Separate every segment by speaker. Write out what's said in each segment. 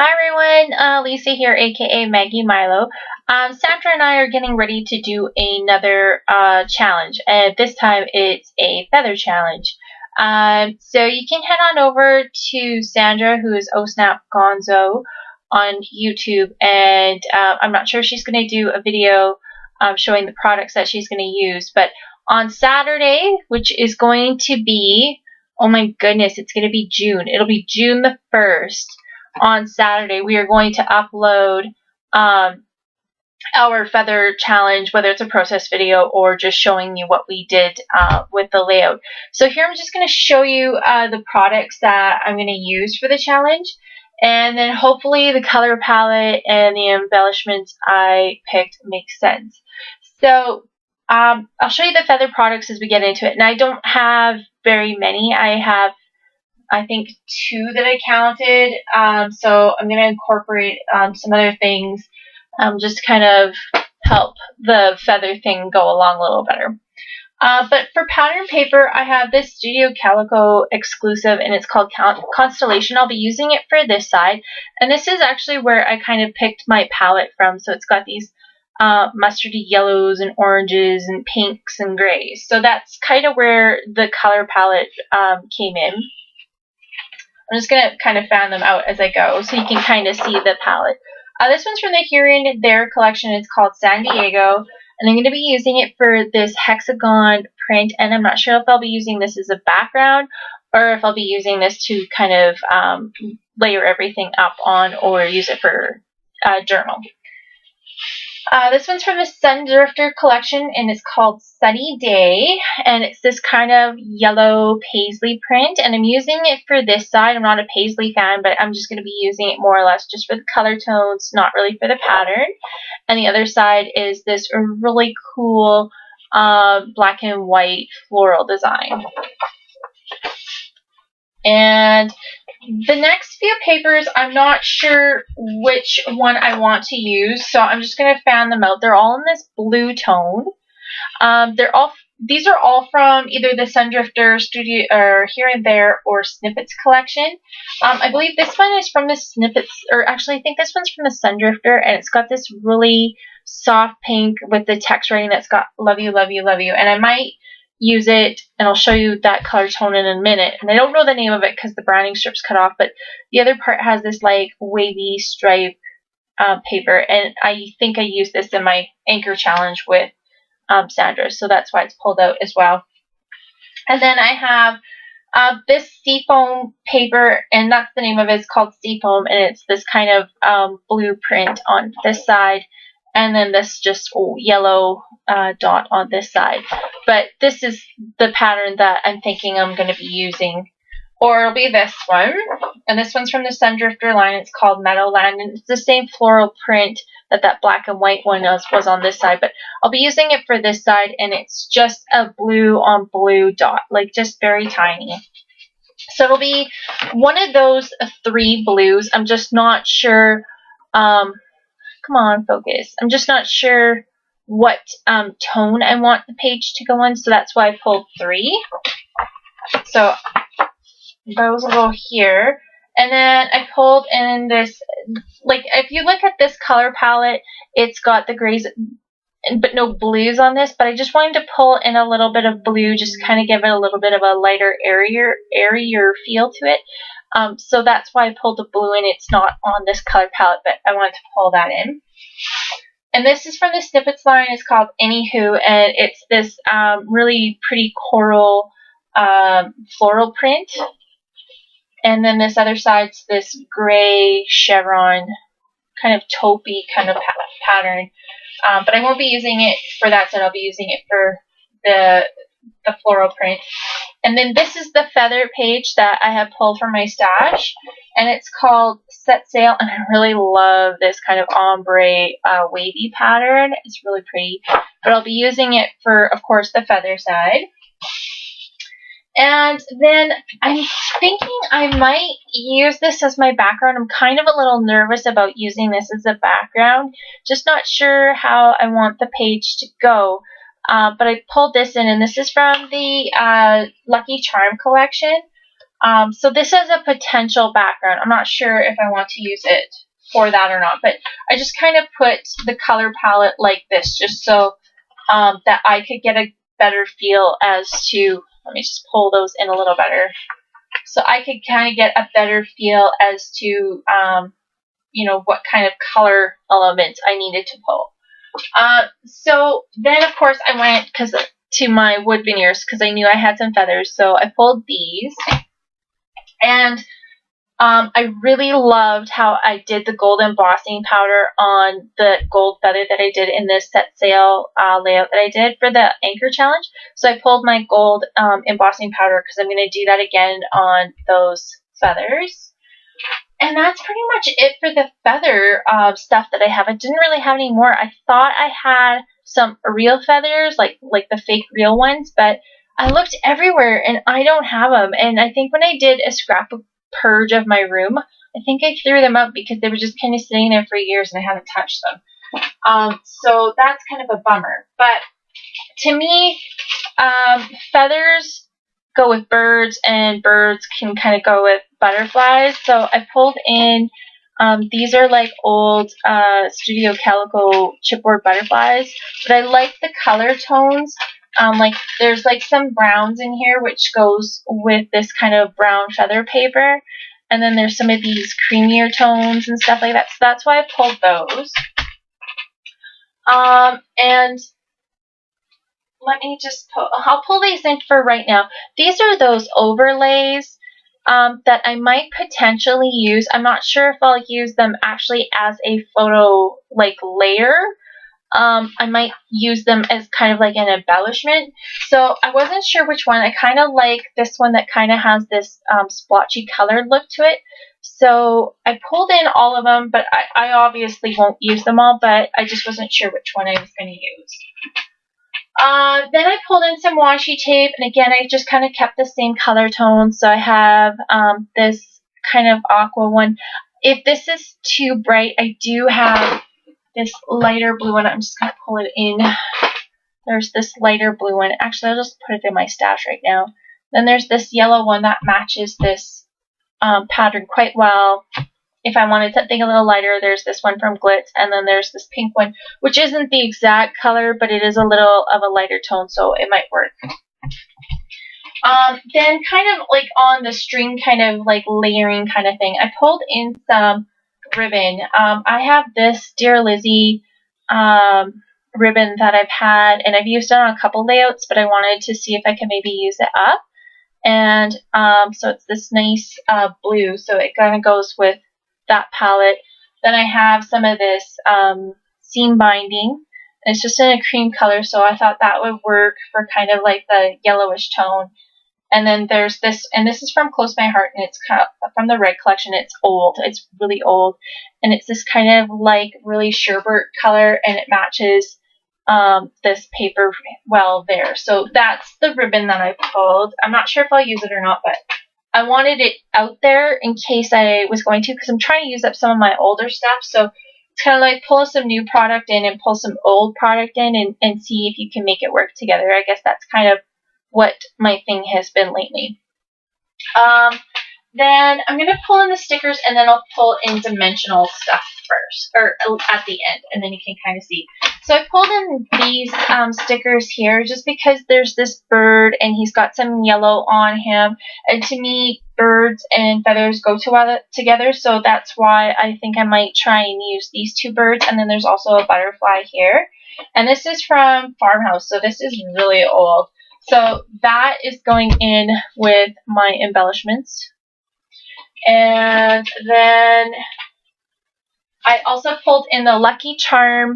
Speaker 1: Hi everyone, Lisa here, aka Maggie Milo. Sandra and I are getting ready to do another challenge, and this time it's a feather challenge. So you can head on over to Sandra, who is Ohsnapgonzo on YouTube, and I'm not sure if she's going to do a video showing the products that she's going to use, but on Saturday, which is going to be, oh my goodness, it's going to be June. It'll be June the 1st. On Saturday, we are going to upload our feather challenge, whether it's a process video or just showing you what we did with the layout. So here I'm just going to show you the products that I'm going to use for the challenge, and then hopefully the color palette and the embellishments I picked make sense. So I'll show you the feather products as we get into it, and I don't have very many. I think 2 that I counted, so I'm going to incorporate some other things just to kind of help the feather thing go along a little better. But for pattern paper, I have this Studio Calico exclusive, and it's called Constellation. I'll be using it for this side, and this is actually where I kind of picked my palette from, so it's got these mustardy yellows and oranges and pinks and grays. So that's kind of where the color palette came in. I'm just going to kind of fan them out as I go so you can kind of see the palette. This one's from the Here and There collection. It's called San Diego, and I'm going to be using it for this hexagon print, and I'm not sure if I'll be using this as a background or if I'll be using this to kind of layer everything up on or use it for journal. This one's from the Sun Drifter collection, and it's called Sunny Day, and it's this kind of yellow paisley print, and I'm using it for this side. I'm not a paisley fan, but I'm just going to be using it more or less just for the color tones, not really for the pattern. And the other side is this really cool black and white floral design. And the next few papers, I'm not sure which one I want to use, so I'm just going to fan them out. They're all in this blue tone. These are all from either the Sun Drifter Studio or Here and There or Snippets collection. I believe this one is from the Snippets, or actually I think this one's from the Sun Drifter, and it's got this really soft pink with the text writing that's got love you, love you, love you. And I might use it, and I'll show you that color tone in a minute. And I don't know the name of it because the branding strip's cut off, but the other part has this like wavy stripe paper, and I think I used this in my anchor challenge with Sandra, so that's why it's pulled out as well. And then I have this seafoam paper, and that's the name of it. It's called Seafoam, and it's this kind of blue print on this side, and then this just yellow dot on this side. But this is the pattern that I'm thinking I'm going to be using. Or it'll be this one. And this one's from the Sun Drifter line. It's called Meadowland. And it's the same floral print that black and white one was on this side. But I'll be using it for this side. And it's just a blue on blue dot. Like just very tiny. So it'll be one of those 3 blues. I'm just not sure. Come on, focus. I'm just not sure what tone I want the page to go in, so that's why I pulled 3. So those will go here. And then I pulled in this, like if you look at this color palette, it's got the grays but no blues on this, but I just wanted to pull in a little bit of blue, just kind of give it a little bit of a lighter, airier feel to it. So that's why I pulled the blue in. It's not on this color palette, but I wanted to pull that in. And this is from the Snippets line. It's called Anywho, and it's this really pretty coral floral print. And then this other side's this gray chevron, kind of taupey kind of pattern. But I won't be using it for that side. I'll be using it for the floral print. And then this is the feather page that I have pulled from my stash, and it's called Set Sail, and I really love this kind of ombre wavy pattern. It's really pretty, but I'll be using it for, of course, the feather side. And then I'm thinking I might use this as my background. I'm kind of a little nervous about using this as a background, just not sure how I want the page to go. But I pulled this in, and this is from the Lucky Charm collection. So this is a potential background. I'm not sure if I want to use it for that or not, but I just kind of put the color palette like this just so that I could get a better feel as to, let me just pull those in a little better, so I could kind of get a better feel as to, you know, what kind of color elements I needed to pull. So then, of course, I went to my wood veneers because I knew I had some feathers, so I pulled these. And I really loved how I did the gold embossing powder on the gold feather that I did in this set sail layout that I did for the anchor challenge. So I pulled my gold embossing powder because I'm going to do that again on those feathers. And that's pretty much it for the feather stuff that I have. I didn't really have any more. I thought I had some real feathers, like the fake real ones, but I looked everywhere and I don't have them. And I think when I did a scrapbook purge of my room, I think I threw them out because they were just kind of sitting there for years and I haven't touched them. So that's kind of a bummer. But to me, feathers go with birds and birds can kind of go with butterflies. So I pulled in, these are like old Studio Calico chipboard butterflies, but I like the color tones. Like there's like some browns in here which goes with this kind of brown feather paper, and then there's some of these creamier tones and stuff like that, so that's why I pulled those. And let me just I'll pull these in for right now. These are those overlays that I might potentially use. I'm not sure if I'll use them actually as a photo like layer. I might use them as kind of like an embellishment. So I wasn't sure which one. I kind of like this one that kind of has this splotchy colored look to it. So I pulled in all of them, but I obviously won't use them all, but I just wasn't sure which one I was going to use. Then I pulled in some washi tape, and again, I just kind of kept the same color tone. So I have this kind of aqua one. If this is too bright, I do have this lighter blue one. I'm just going to pull it in. There's this lighter blue one. Actually, I'll just put it in my stash right now. Then there's this yellow one that matches this pattern quite well. If I wanted something a little lighter, there's this one from Glitz, and then there's this pink one, which isn't the exact color, but it is a little of a lighter tone, so it might work. Then kind of like on the string kind of like layering kind of thing, I pulled in some ribbon. I have this Dear Lizzie ribbon that I've had, and I've used it on a couple layouts, but I wanted to see if I could maybe use it up. And so it's this nice blue, so it kind of goes with that palette. Then I have some of this seam binding. It's just in a cream color, so I thought that would work for kind of like the yellowish tone. And then there's this, and this is from Close My Heart, and it's kind of from the Red collection. It's old. It's really old. And it's this kind of like really sherbet color, and it matches this paper well there. So that's the ribbon that I pulled. I'm not sure if I'll use it or not, but I wanted it out there in case I was going to, because I'm trying to use up some of my older stuff. So it's kind of like pull some new product in and pull some old product in and see if you can make it work together. I guess that's kind of what my thing has been lately. Then I'm going to pull in the stickers, and then I'll pull in dimensional stuff first, or at the end, and then you can kind of see. So I pulled in these stickers here just because there's this bird, and he's got some yellow on him, and to me, birds and feathers go together, so that's why I think I might try and use these two birds. And then there's also a butterfly here, and this is from Farmhouse, so this is really old. So that is going in with my embellishments. And then I also pulled in the Lucky Charm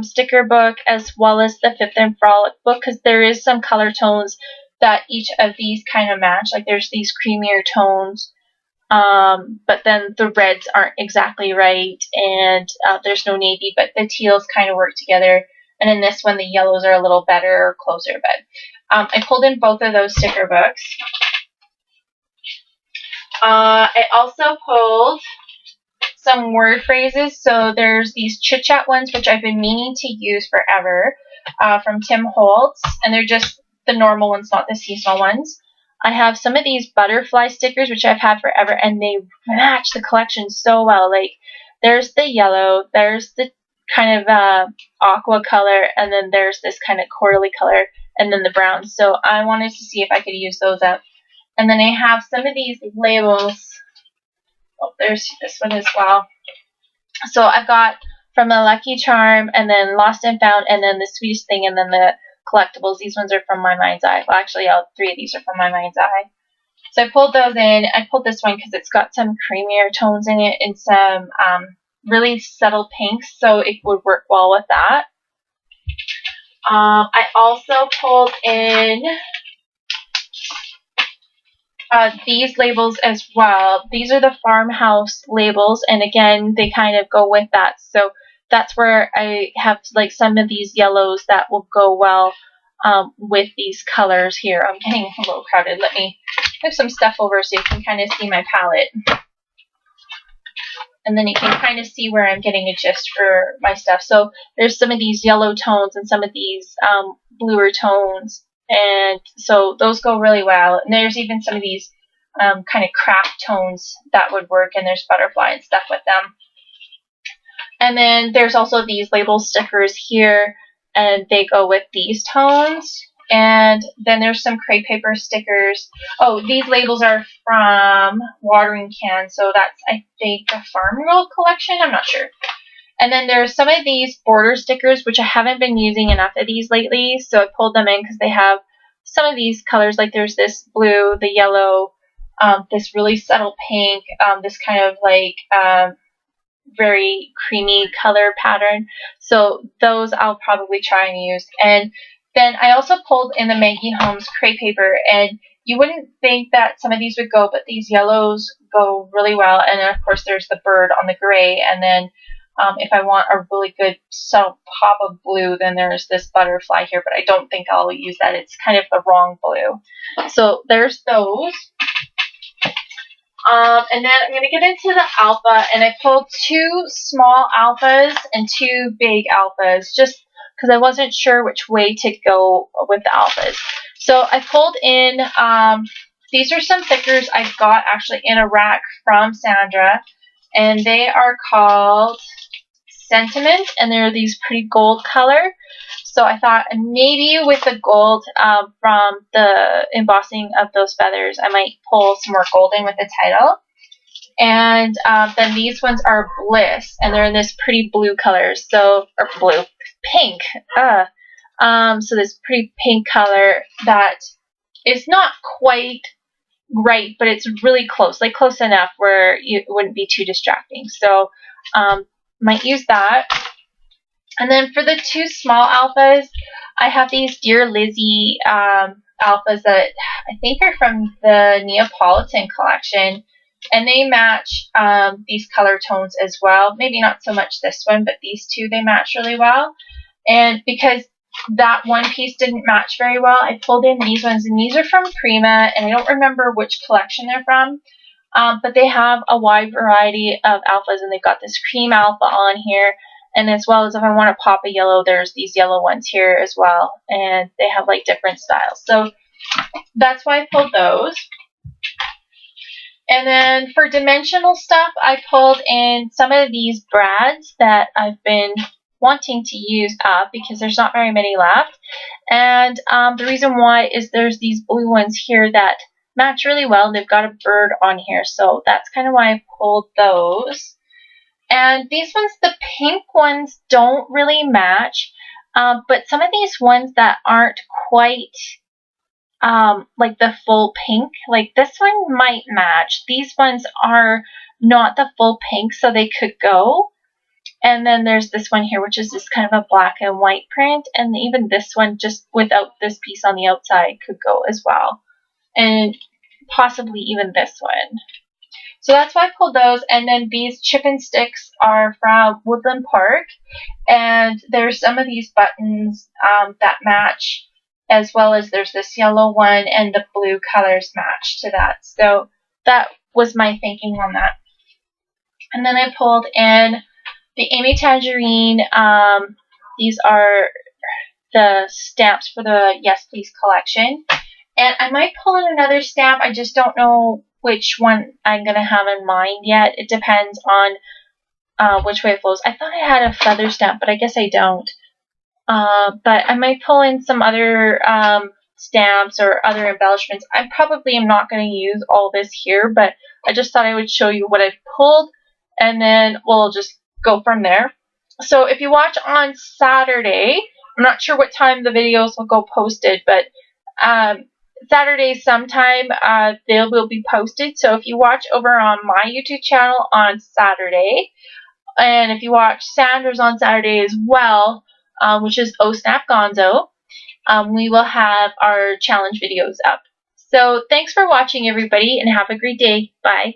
Speaker 1: sticker book as well as the Fifth and Frolic book, because there is some color tones that each of these kind of match. Like there's these creamier tones, but then the reds aren't exactly right, and there's no navy, but the teals kind of work together. And in this one, the yellows are a little better or closer, but I pulled in both of those sticker books. I also pulled some word phrases. So there's these chit chat ones, which I've been meaning to use forever, from Tim Holtz, and they're just the normal ones, not the seasonal ones. I have some of these butterfly stickers, which I've had forever, and they match the collection so well. Like, there's the yellow, there's the kind of aqua color, and then there's this kind of corally color, and then the brown. So I wanted to see if I could use those up. And then I have some of these labels. Oh, there's this one as well. So I've got from the Lucky Charm, and then Lost and Found, and then the Sweetest Thing, and then the collectibles. These ones are from My Mind's Eye. Well, actually, all three of these are from My Mind's Eye. So I pulled those in. I pulled this one because it's got some creamier tones in it and some really subtle pinks, so it would work well with that. I also pulled in these labels as well. These are the farmhouse labels, and again, they kind of go with that. So that's where I have like some of these yellows that will go well with these colors here. I'm getting a little crowded. Let me move some stuff over so you can kind of see my palette. And then you can kind of see where I'm getting a gist for my stuff. So there's some of these yellow tones and some of these bluer tones. And so those go really well. And there's even some of these kind of craft tones that would work. And there's butterfly and stuff with them. And then there's also these label stickers here. And they go with these tones. And then there's some crepe paper stickers. Oh, these labels are from Watering Can. So that's, I think, a Farm Girl collection. I'm not sure. And then there's some of these border stickers, which I haven't been using enough of these lately. So I pulled them in because they have some of these colors. Like there's this blue, the yellow, this really subtle pink, this kind of like very creamy color pattern. So those I'll probably try and use. And then I also pulled in the Maggie Holmes crepe paper, and you wouldn't think that some of these would go, but these yellows go really well. And then of course there's the bird on the gray, and then if I want a really good subtle pop of blue, then there's this butterfly here, but I don't think I'll use that. It's kind of the wrong blue. So there's those. And then I'm going to get into the alpha, and I pulled 2 small alphas and 2 big alphas, just because I wasn't sure which way to go with the alphas. So I pulled in, these are some thickers I got actually in a rack from Sandra, and they are called Sentiment, and they're these pretty gold color. So I thought maybe with the gold from the embossing of those feathers, I might pull some more gold in with the title. And then these ones are Bliss, and they're in this pretty blue color. So, or blue, pink. So this pretty pink color that is not quite right, but it's really close, like close enough where it wouldn't be too distracting. So might use that. And then for the 2 small alphas, I have these Dear Lizzie alphas that I think are from the Neapolitan collection. And they match these color tones as well. Maybe not so much this one, but these 2, they match really well. And because that one piece didn't match very well, I pulled in these ones. And these are from Prima, and I don't remember which collection they're from. But they have a wide variety of alphas, and they've got this cream alpha on here. And as well as if I want to pop a yellow, there's these yellow ones here as well. And they have like different styles. So that's why I pulled those. And then for dimensional stuff, I pulled in some of these brads that I've been wanting to use up because there's not very many left. And the reason why is there's these blue ones here that match really well. They've got a bird on here, so that's kind of why I pulled those. And these ones, the pink ones, don't really match. But some of these ones that aren't quite like the full pink, like this one might match. These ones are not the full pink, so they could go. And then there's this one here, which is this kind of a black and white print. And even this one, just without this piece on the outside, could go as well. And possibly even this one. So that's why I pulled those. And then these chip and sticks are from Woodland Park. And there's some of these buttons that match, as well as there's this yellow one and the blue colors match to that. So that was my thinking on that. And then I pulled in the Amy Tangerine. These are the stamps for the Yes Please collection. And I might pull in another stamp. I just don't know which one I'm going to have in mind yet. It depends on which way it flows. I thought I had a feather stamp, but I guess I don't. But I might pull in some other stamps or other embellishments. I probably am not going to use all this here, but I just thought I would show you what I've pulled, and then we'll just go from there. So if you watch on Saturday, I'm not sure what time the videos will go posted, but Saturday sometime they will be posted. So if you watch over on my YouTube channel on Saturday, and if you watch Sandra's on Saturday as well, which is Ohsnapgonzo, we will have our challenge videos up. So thanks for watching, everybody, and have a great day. Bye.